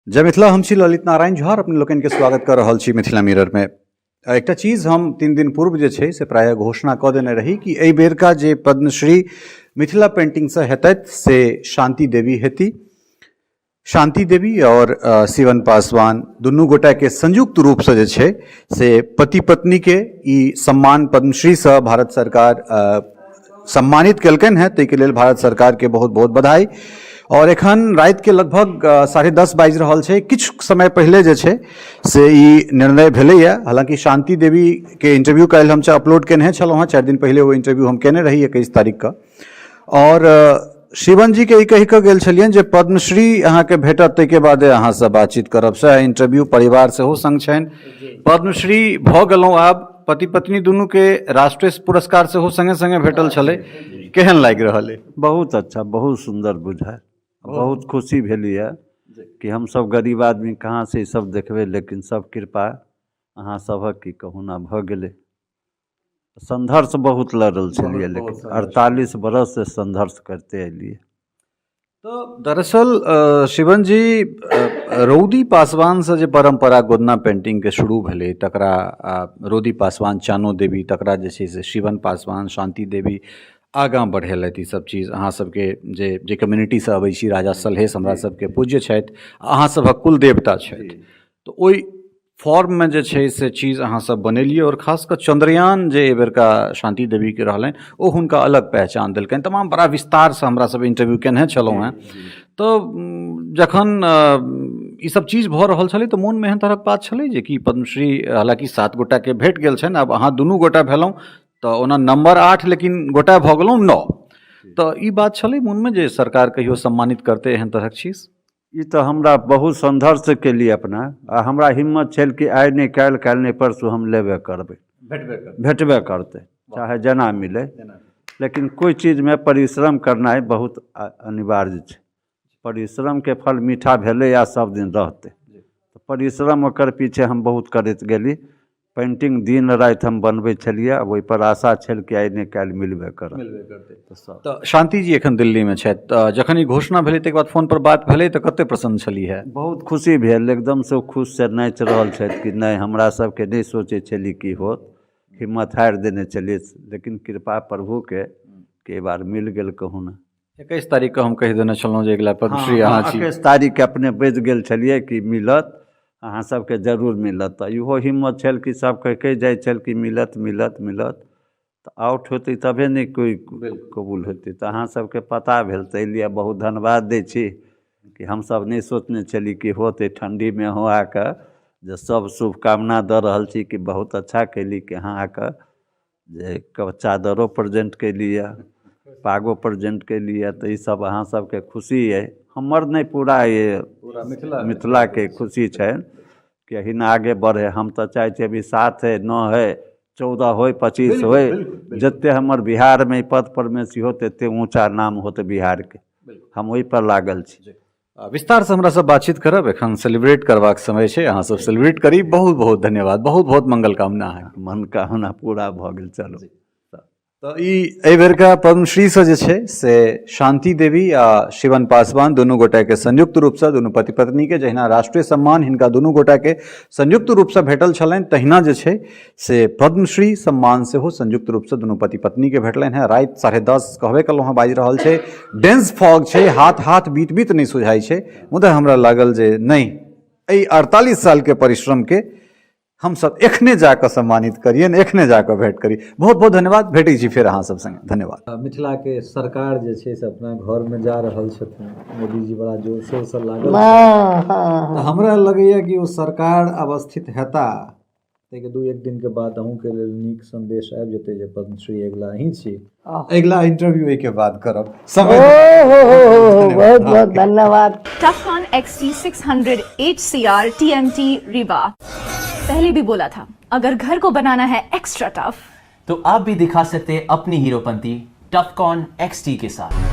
जय मिथिला, हम छी ललित नारायण झा अपने लोकन के स्वागत कर रहल छी मिथिला मिरर में। एकटा चीज हम 3 दिन पूर्व जे छै से प्रायः घोषणा कऽ देने रही कि एहि बेरका जे पद्मश्री मिथिला पेंटिंग से हेतैथ से शांति देवी हेती। शांति देवी और शिवन पासवान दुनू गोटा के संयुक्त रूप से जे छै से पति पत्नी के ई सम्मान पद्मश्री से भारत सरकार सम्मानित केलकन है। ताहि के लेल भारत सरकार के बहुत बहुत बधाई। और एखन रात के लगभग 10:30 बाजि रहल छै। किछु समय पहले जे छै से ई निर्णय भेलैया। हालांकि शांति देवी के इंटरव्यू काल्हि हम अपलोड केने छलहुँ हँ। 4 दिन पहले वो इंटरव्यू हम केने रही 21 तारीख का। और शिवन जी के ई कहि कऽ गेल छलियनि जे पद्मश्री अहाँके भेटत ताहिके बादे अहाँ से बातचीत करब। से इंटरव्यू परिवार सेहो संग छनि। पद्मश्री भऽ गेलहुँ आब। पति पत्नी दुनू के राष्ट्रीय पुरस्कार सेहो संगे संगे भेटल छलै। केहन लागि रहल है? बहुत अच्छा, बहुत सुंदर बुझाय। बहुत खुशी भेली है कि हम सब गरीब आदमी कहाँ से सब देखबे, लेकिन सब कृपा अहाँ सबक की कहूँ ना भऽ गेलै। संघर्ष बहुत लड़ल छलिए, लेकिन 48 बरस से संघर्ष करते एलिए। तो दरअसल शिवन जी रौदी पासवान से जे परंपरा गोदना पेंटिंग के शुरू भेलै तकरा रौदी पासवान, चानो देवी, तकरा जे छै से शिवन पासवान, शांति देवी आगाँ बढ़ेलथि। ई सब चीज अहाँ सबके जे कम्युनिटी से अबै छी, राजा सलहेश हमरा सबके पूज्य छथि, अहाँ सभक कुल देवता छथि। तो ओहि फॉर्म में जे छै से चीज अहाँ सब बनेलिए। और खास कर चंद्रयान जे एहि बेरका शांति देवी के रहलनि ओ हुनका अलग पहचान देलकनि। तमाम बड़ा विस्तार से हमरा सब इंटरव्यू केने छलहुँ हैं। तो जखन ई सब चीज भऽ रहल छलै तो मोन में एहन तरहक बात छलै जे कि पद्मश्री हालांकि 7 गोटा के भेट गेल छनि, आब अहाँ दुनू गोटा भेलहुँ तो ओना नंबर 8 लेकिन गोटा भऽ गेलहुँ 9। तो ई बात छलै मन में जे सरकार कहियो सम्मानित करते एहन तरहक चीज? ई तो हमरा बहुत संघर्ष के लिए अपना आ हमरा हिम्मत छल कि आइ नहीं काल्हि, काल्हि नहीं परसू हम लेबे करबै, भेटबे करते, चाहे जना मिले। लेकिन कोई चीज में परिश्रम करना बहुत अनिवार्य है। परिश्रम के फल मीठा भेले या सब दिन रहते। तो परिश्रम ओकर पीछे हम बहुत करैत गेली। पेंटिंग दिन रात हम बनबै छलिए। ओहि पर आशा छल कि आइ नहीं काल्हि मिलबे करते। तो शांति जी एखन दिल्ली में छथि। जखन ई घोषणा भेलै तकर बाद फोन पर बात भेलै तो कते प्रसन्न छली है? बहुत खुशी भेल, एकदम से खुश से नाचि रहल छथि कि नहीं हमरा सबके नहीं सोचे छली कि होत, हिम्मत हारि देने चलिए। लेकिन कृपा प्रभु के बार मिल गेल कहूँ ना। 21 तारीख के हम कहि देने छलहुँ जे अगिला पद्मश्री अहाँ छी। 21 तारीख के अपने बजि गेल छलिए कि मिलत, अहाँ सबके जरूर मिलत। तो इहो हिम्मत छल कि सब कहि जाइ छल कि मिलत मिलत मिलत। तो आउट होते तबे नहीं कोई कबूल होते। तो अहाँ सबके पता भेल, ताहि लिए बहुत धन्यवाद दै छी कि हम सब नहीं सोचने चली कि होते ठंडी में हो आकर जो सब शुभकामना दऽ रहल छी कि बहुत अच्छा कैली कि अहाँ आकर जे चादरो प्रेजेंट कैलिए, पागो प्रेजेंट कैलिए। तो ये सब अहाँ सबके खुशी है, हमर नहीं पूरा ये मिथिला के खुशी है कि अहिना आगे बढ़े। हम तो चाहे छे अभी 7 है, 9 है, 14 हो, 25 हो, जते हमर बिहार में पद परमेश्वरी हो तते ऊँचा नाम होते बिहार के। हम वही पर लागल छी। विस्तार से हमरा सब बातचीत करब। एखन सेलिब्रेट करबाक समय छै, अहाँ सब सेलिब्रेट करी। बहुत बहुत धन्यवाद, बहुत बहुत मंगल कामना है। मनोकामना पूरा भऽ गेल। चलो तो एहि बेरका पद्मश्री से जे छै से शांति देवी आ शिवन पासवान दुनू गोटा के संयुक्त रूप से, दुनू पति पत्नी के जहिना राष्ट्रीय सम्मान हिनका दुनू गोटा के संयुक्त रूप से भेटल छलनि, तहिना जे छै से पद्मश्री सम्मान सेहो संयुक्त रूप से दुनू पति पत्नी के भेटलनि हैं। रात 10:30 कहबे कलहुँ हँ बाजि रहल छै। डेंस फॉग छै, हाथ बीत बीत नहीं सुझाई छै। मुदा हमरा लागल जे नहीं, एहि 48 साल के परिश्रम के हम सब एखने जाकर सम्मानित करिए, एखने जाकर भेंट करी। बहुत बहुत धन्यवाद। भेटै छी फिर अहाँ सब संगे। धन्यवाद। मिथिला के सरकार जे छै से अपना घर में जा रहल छथिन। मोदी जी बड़ा जोर शोर से लागल। हमरा लगैया कि वो सरकार अवस्थित हेता ताकि 2-1 दिन के बाद अहूँ के लेल नीक संदेश आबि जेतै जे पद्मश्री अगिला ही छी। अगिला इंटरव्यू के बाद करब। बहुत बहुत धन्यवाद। टफकॉन XT 600 HCR TMT रिबा। पहले भी बोला था, अगर घर को बनाना है एक्स्ट्रा टफ तो आप भी दिखा सकते अपनी हीरोपंती टफकॉन XT के साथ।